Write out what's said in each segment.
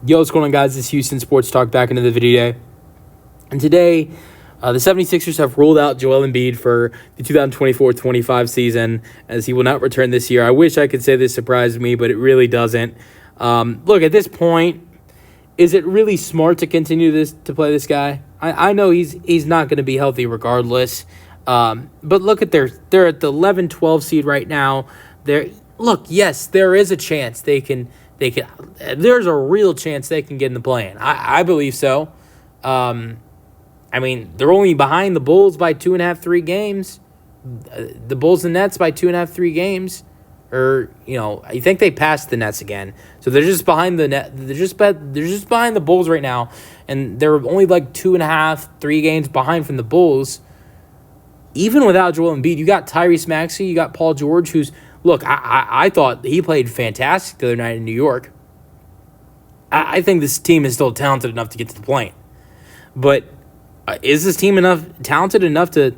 Yo, what's going on, guys? It's Houston Sports Talk back into the video today. And today, the 76ers have ruled out Joel Embiid for the 2024-25 season, as he will not return this year. I wish I could say this surprised me, but it really doesn't. Look, at this point, is it really smart to continue to play this guy? I know he's not going to be healthy regardless. But look at they're at the 11-12 seed right now. Yes, there is a chance there's a real chance they can get in the play-in. I believe so. They're only behind the Bulls by 2.5, 3 games. The Bulls and Nets by 2.5, 3 games. I think they passed the Nets again. So they're just behind the net. They're just behind the Bulls right now, and they're only like 2.5, 3 games behind from the Bulls. Even without Joel Embiid, you got Tyrese Maxey, you got Paul George, who's look. I thought he played fantastic the other night in New York. I think this team is still talented enough to get to the play-in. But is this team talented enough to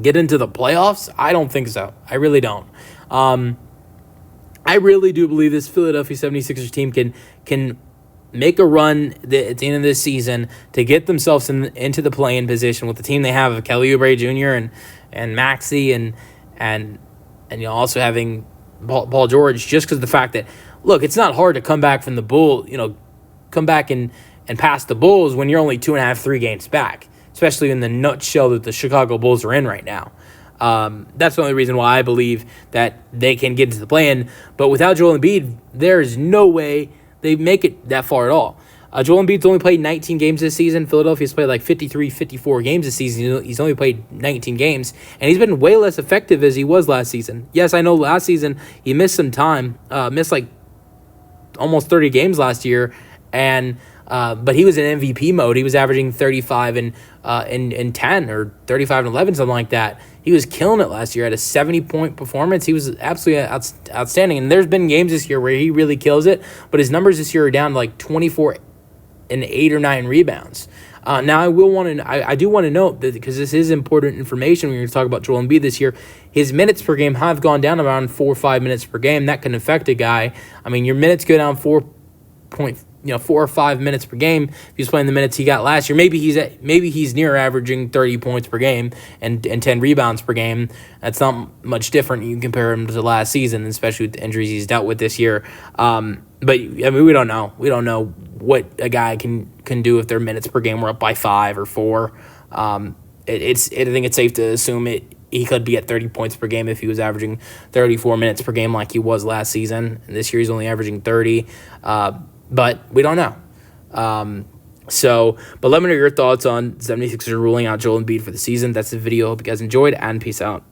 get into the playoffs? I don't think so. I really don't. I really do believe this Philadelphia 76ers team can make a run at the end of this season to get themselves into the play-in position with the team they have of Kelly Oubre Jr. and Maxey and also having Paul George, just because of the fact that, look, it's not hard to come back from the Bulls, come back and pass the Bulls when you're only 2.5, 3 games back, especially in the nutshell that the Chicago Bulls are in right now. That's the only reason why I believe that they can get into the play-in. But without Joel Embiid, there is no way they make it that far at all. Joel Embiid's only played 19 games this season. Philadelphia's played like 53, 54 games this season. He's only played 19 games, and he's been way less effective as he was last season. Yes, I know last season he missed some time, missed like almost 30 games last year, but he was in MVP mode. He was averaging 35 and 10 or 35 and 11, something like that. He was killing it last year. Had a 70-point performance. He was absolutely outstanding. And there's been games this year where he really kills it, but his numbers this year are down to like 24 and 8 or 9 rebounds. Now, I do want to note that, because this is important information when you're talking about Joel Embiid this year, his minutes per game have gone down around 4 or 5 minutes per game. That can affect a guy. Your minutes go down 4 or 5 minutes per game. If he's playing the minutes he got last year, maybe he's near averaging 30 points per game and 10 rebounds per game. That's not much different. You can compare him to last season, especially with the injuries he's dealt with this year. But we don't know. We don't know what a guy can do if their minutes per game were up by 5 or 4. I think it's safe to assume he could be at 30 points per game if he was averaging 34 minutes per game like he was last season. And this year he's only averaging 30. But we don't know. But let me know your thoughts on 76ers ruling out Joel Embiid for the season. That's the video. Hope you guys enjoyed, and peace out.